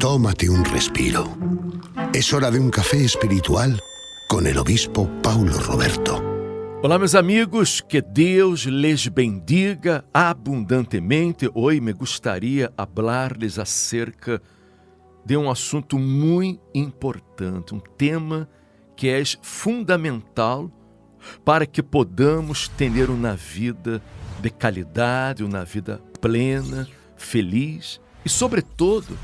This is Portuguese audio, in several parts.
Tómate un respiro. Es hora de un café espiritual con el obispo Paulo Roberto. Olá, meus amigos, que Deus les bendiga abundantemente. Hoje me gostaria hablar-lhes acerca de um assunto muito importante, um tema que é fundamental para que podamos ter uma vida de qualidade, uma vida plena, feliz e, sobretudo,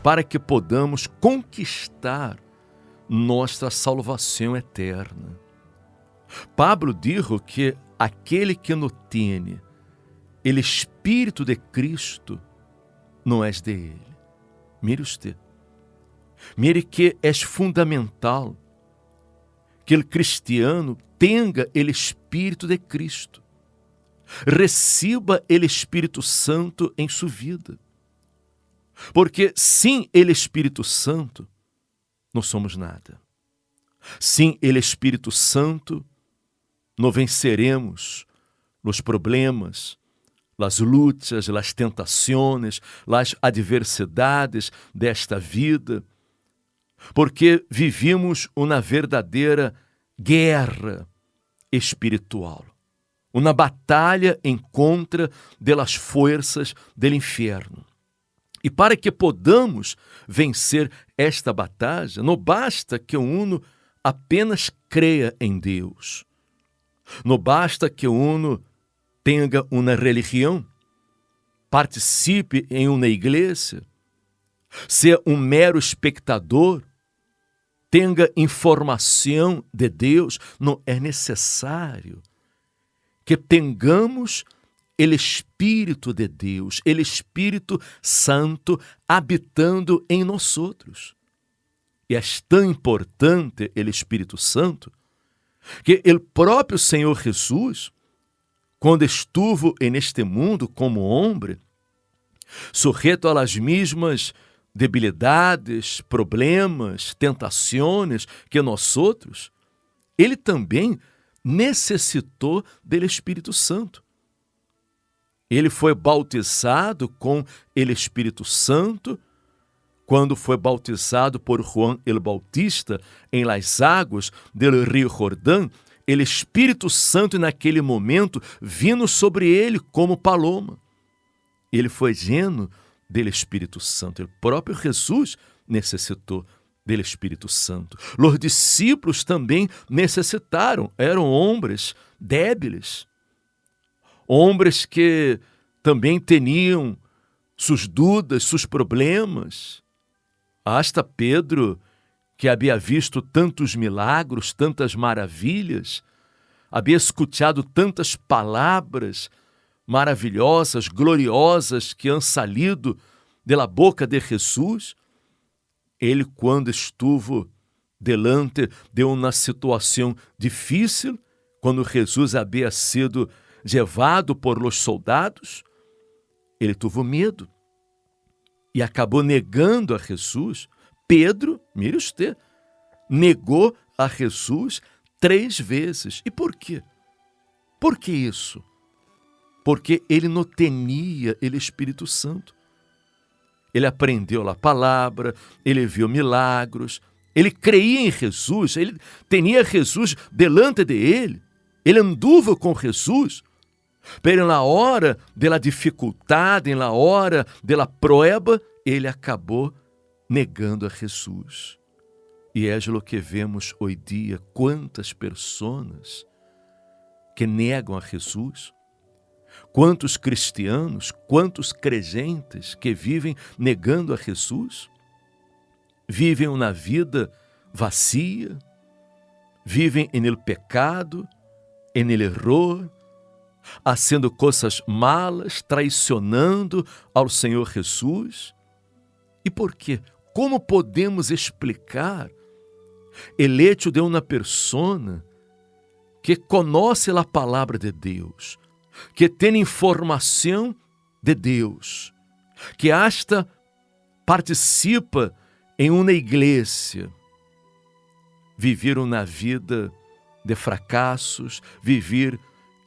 para que podamos conquistar nossa salvação eterna. Pablo dijo que aquele que não tem o Espírito de Cristo não é de ele. Mire usted. Mire que é fundamental que o cristiano tenha o Espírito de Cristo. Receba o Espírito Santo em sua vida. Porque sem o Espírito Santo, não somos nada. Sem o Espírito Santo, não venceremos os problemas, as lutas, as tentações, as adversidades desta vida, porque vivimos uma verdadeira guerra espiritual, uma batalha em contra das forças do inferno. E para que podamos vencer esta batalha, não basta que uno apenas creia em Deus. Não basta que uno tenha uma religião, participe em uma igreja, seja um mero espectador, tenha informação de Deus. Não é necessário que tenhamos o Espírito de Deus, o Espírito Santo habitando em nós outros. E é tão importante o Espírito Santo que o próprio Senhor Jesus, quando estuvo neste mundo como homem, sujeito às mesmas debilidades, problemas, tentações que nós outros, ele também necessitou do Espírito Santo. Ele foi bautizado com o Espírito Santo quando foi bautizado por João el Bautista em las águas do Rio Jordão. O Espírito Santo naquele momento vindo sobre ele como paloma. Ele foi lleno do Espírito Santo. O próprio Jesus necessitou do Espírito Santo. Os discípulos também necessitaram. Eram homens débiles. Homens que também tinham suas dúvidas, seus problemas. Hasta Pedro, que havia visto tantos milagros, tantas maravilhas, havia escutado tantas palavras maravilhosas, gloriosas que han salido da boca de Jesus, ele, quando estuvo delante de uma situação difícil, quando Jesus havia sido levado por los soldados, ele teve medo e acabou negando a Jesus. Pedro, mire usted, negou a Jesus 3 vezes. E por quê? Por que isso? Porque ele não tinha o Espírito Santo. Ele aprendeu a palavra, ele viu milagros, ele creia em Jesus, ele tinha Jesus delante de ele, ele anduvo com Jesus. Pero na hora da dificuldade, na hora da prueba, ele acabou negando a Jesus. E é o que vemos hoje dia, quantas pessoas que negam a Jesus, quantos cristianos, quantos crentes que vivem negando a Jesus, vivem uma vida vazia, vivem no pecado, no erro, fazendo coisas malas, traicionando ao Senhor Jesus. E por quê? Como podemos explicar o hecho de uma pessoa que conhece a palavra de Deus, que tem informação de Deus, que hasta participa em uma igreja, viver uma vida de fracassos, viver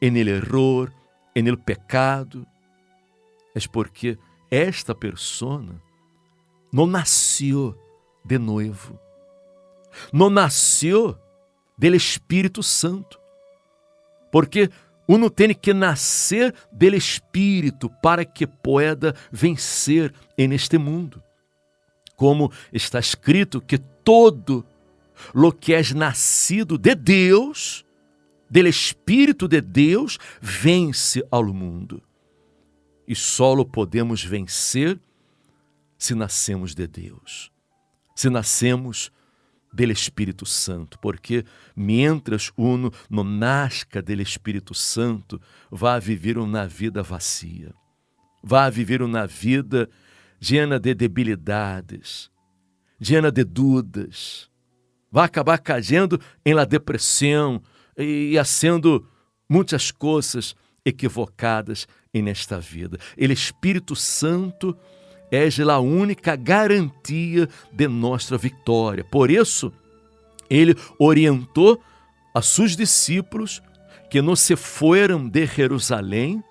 en el error, en el pecado, é porque esta persona não nasceu de novo, não nasceu do Espírito Santo, porque uno tem que nascer do Espírito para que pueda vencer neste mundo. Como está escrito que todo lo que é nascido de Deus, do Espírito de Deus, vence ao mundo. E só lo podemos vencer se nascemos de Deus, se nascemos do Espírito Santo, porque mientras uno não nasca do Espírito Santo, vai viver uma vida vazia, vai viver uma vida llena de debilidades, llena de dúvidas, vai acabar caindo em la depressão e fazendo muitas coisas equivocadas nesta vida. O Espírito Santo é a única garantia de nossa vitória. Por isso, ele orientou a seus discípulos que não se foram de Jerusalém,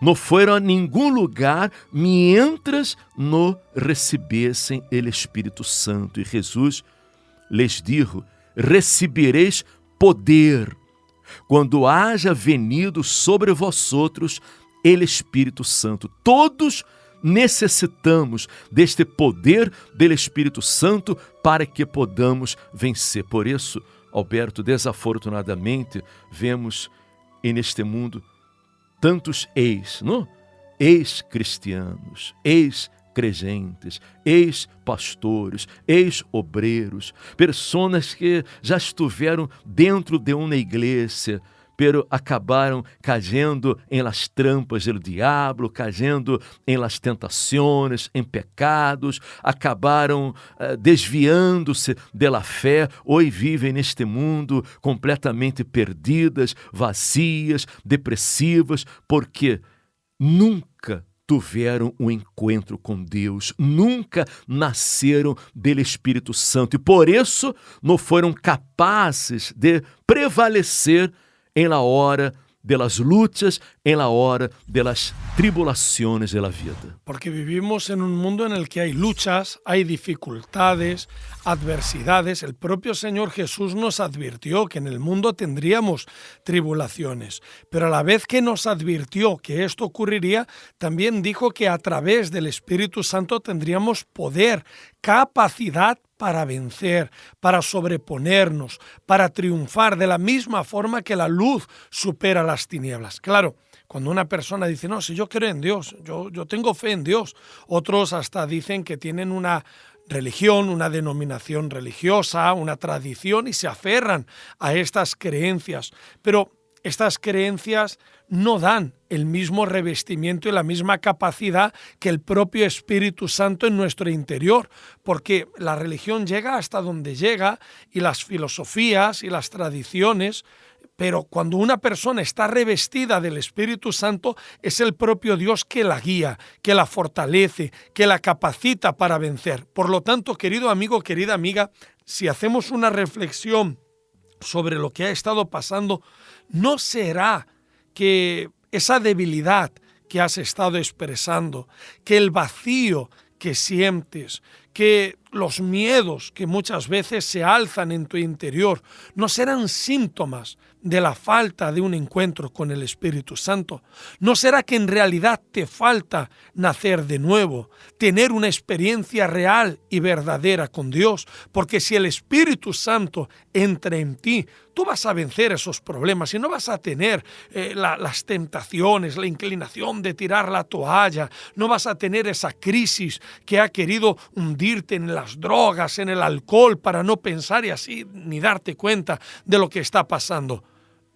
não foram a nenhum lugar, mientras não recebessem o Espírito Santo. E Jesus lhes dijo: recebereis poder quando haja venido sobre vosotros o Espírito Santo. Todos necessitamos deste poder do Espírito Santo para que podamos vencer. Por isso, Alberto, desafortunadamente, vemos neste mundo tantos ex-cristianos, ex-creyentes, ex-pastores, ex-obreiros, pessoas que já estiveram dentro de uma igreja, pero acabaram cayendo em las trampas do diabo, cayendo em las tentações, em pecados, acabaram desviando-se da fé, hoje vivem neste mundo completamente perdidas, vazias, depressivas, porque nunca tiveram um encontro com Deus, nunca nasceram do Espírito Santo e por isso não foram capazes de prevalecer em la hora de las luchas, en la hora de las tribulaciones de la vida. Porque vivimos en un mundo en el que hay luchas, hay dificultades, adversidades. El propio Señor Jesús nos advirtió que en el mundo tendríamos tribulaciones, pero a la vez que nos advirtió que esto ocurriría, también dijo que a través del Espíritu Santo tendríamos poder, capacidad para vencer, para sobreponernos, para triunfar de la misma forma que la luz supera las tinieblas. Claro, cuando una persona dice, no, si yo creo en Dios, yo tengo fe en Dios, otros hasta dicen que tienen una religión, una denominación religiosa, una tradición y se aferran a estas creencias, pero estas creencias no dan el mismo revestimiento y la misma capacidad que el propio Espíritu Santo en nuestro interior, porque la religión llega hasta donde llega y las filosofías y las tradiciones, pero cuando una persona está revestida del Espíritu Santo, es el propio Dios que la guía, que la fortalece, que la capacita para vencer. Por lo tanto, querido amigo, querida amiga, si hacemos una reflexión sobre lo que ha estado pasando, ¿no será que esa debilidad que has estado expresando, que el vacío que sientes, que los miedos que muchas veces se alzan en tu interior, no serán síntomas de la falta de un encuentro con el Espíritu Santo? ¿No será que en realidad te falta nacer de nuevo, tener una experiencia real y verdadera con Dios? Porque si el Espíritu Santo entra en ti, tú vas a vencer esos problemas y no vas a tener las tentaciones, la inclinación de tirar la toalla, no vas a tener esa crisis que ha querido hundirte en las drogas, en el alcohol, para no pensar y así ni darte cuenta de lo que está pasando.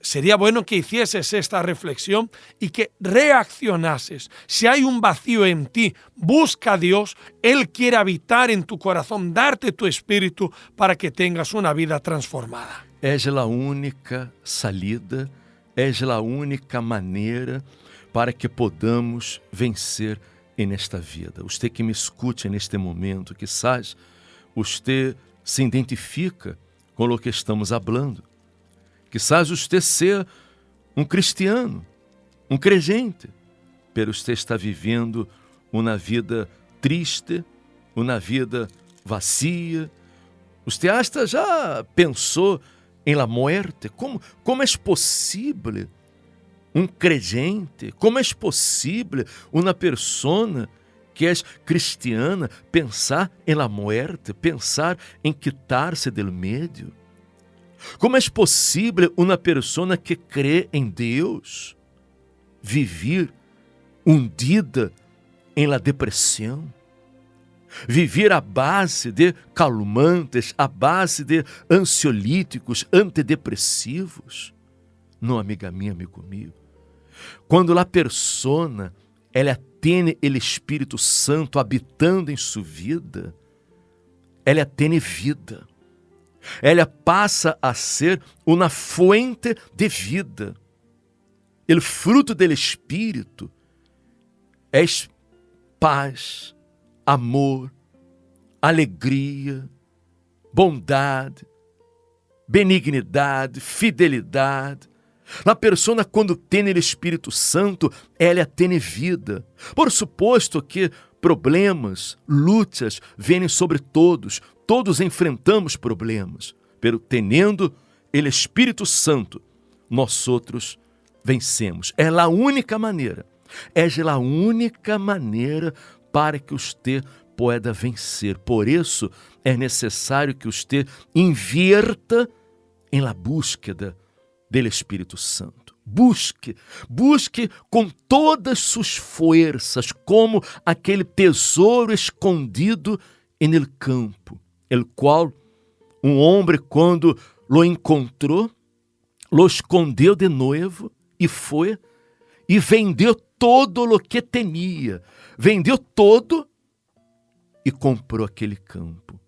Sería bueno que hicieses esta reflexión y que reaccionases. Si hay un vacío en ti, busca a Dios. Él quiere habitar en tu corazón, darte tu espíritu para que tengas una vida transformada. És a única salida, és a única maneira para que podamos vencer nesta vida. Você que me escute neste momento, quizás você se identifica com o que estamos falando. Quizás você seja um cristiano, um crente, pero você está vivendo uma vida triste, uma vida vazia. Você hasta já pensou em la muerte? Como é possível um creyente, como é possível uma pessoa que é cristiana pensar em la muerte, pensar em quitar-se del medio? Como é possível uma pessoa que crê em Deus viver hundida em la depressão? Viver à base de calmantes, à base de ansiolíticos, antidepressivos? Não, amiga minha, amigo meu. Quando a persona, ela tem o Espírito Santo habitando em sua vida, ela tem vida. Ela passa a ser uma fuente de vida. O fruto do Espírito é paz, amor, alegria, bondade, benignidade, fidelidade. A pessoa, quando tem o Espírito Santo, ela tem vida. Por suposto que problemas, lutas, vêm sobre todos. Todos enfrentamos problemas. Pero tendo o Espírito Santo, nós outros vencemos. É a única maneira. É a única maneira para que você pueda vencer. Por isso, é necessário que você invierta em la búsqueda do Espírito Santo. Busque com todas suas forças, como aquele tesouro escondido en el campo, el qual homem, quando lo encontrou, lo escondeu de novo e foi e vendeu todo o que tinha. Vendeu todo e comprou aquele campo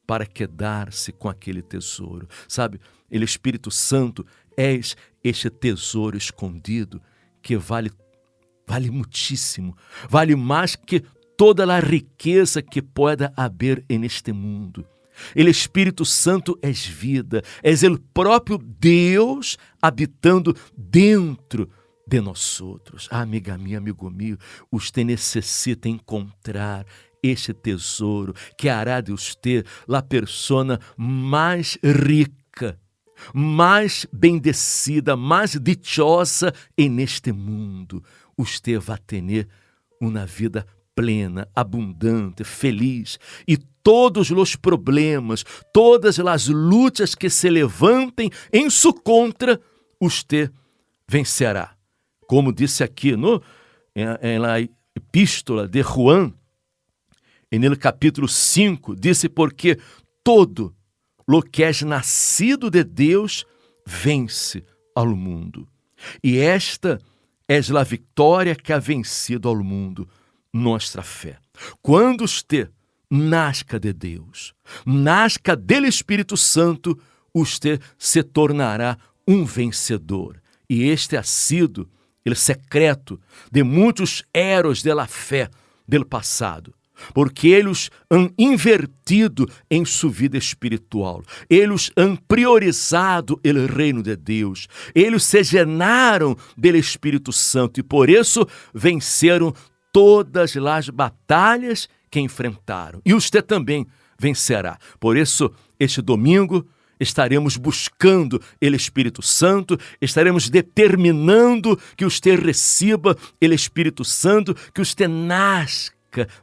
para quedar-se com aquele tesouro. Sabe, o Espírito Santo é este tesouro escondido que vale muitíssimo, vale mais que toda a riqueza que pueda haver neste mundo. O Espírito Santo é vida, é o próprio Deus habitando dentro de nós outros. Amiga minha, amigo meu, você necessita encontrar este tesouro que hará de você a pessoa mais rica, mais bendecida, mais dichosa neste mundo. Você vai ter uma vida plena, abundante, feliz, e todos os problemas, todas as lutas que se levantem em sua contra, você vencerá. Como disse aqui na epístola de Juan, no capítulo 5, disse: porque todo lo que é nascido de Deus vence ao mundo. E esta é a vitória que ha vencido ao mundo, nossa fé. Quando você nasca de Deus, nasca do Espírito Santo, você se tornará um vencedor. E este ha sido o secreto de muitos heróis da fé do passado, porque eles han invertido em sua vida espiritual, eles han priorizado o reino de Deus, eles se llenaram do Espírito Santo e por isso venceram todas as batalhas que enfrentaram. E você também vencerá. Por isso, este domingo, estaremos buscando o Espírito Santo, estaremos determinando que você receba o Espírito Santo, que você nasça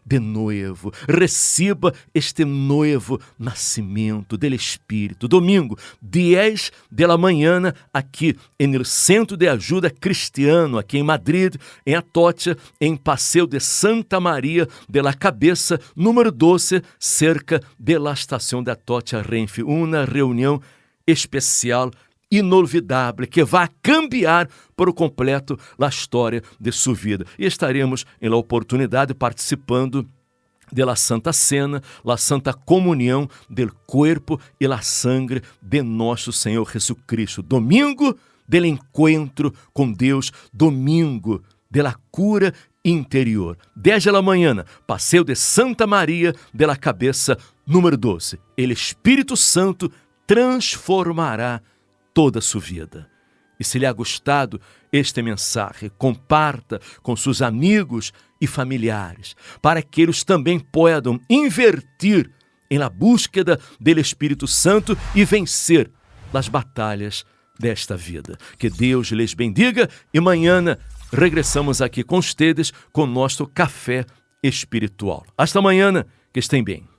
de novo, receba este novo nascimento do Espírito. Domingo, 10 da manhã, aqui no Centro de Ajuda Cristiano, aqui em Madrid, em Atocha, em Passeio de Santa Maria de la Cabeça, número 12, cerca da estação de Atocha Renfe. Uma reunião especial, inolvidável, que vai cambiar por completo a história de sua vida. E estaremos em la oportunidade participando de la Santa Cena, la Santa Comunhão del Corpo e la Sangre de nosso Senhor Jesucristo. Domingo del encontro com Deus, domingo de la cura interior. 10 da manhã, Passeio de Santa Maria de la Cabeça, número 12. O Espírito Santo transformará toda a sua vida. E se lhe ha gostado este mensaje, comparta com seus amigos e familiares, para que eles também possam invertir em la búsqueda do Espírito Santo e vencer as batalhas desta vida. Que Deus lhes bendiga e amanhã regressamos aqui com ustedes com nosso café espiritual. Hasta amanhã, que estem bem.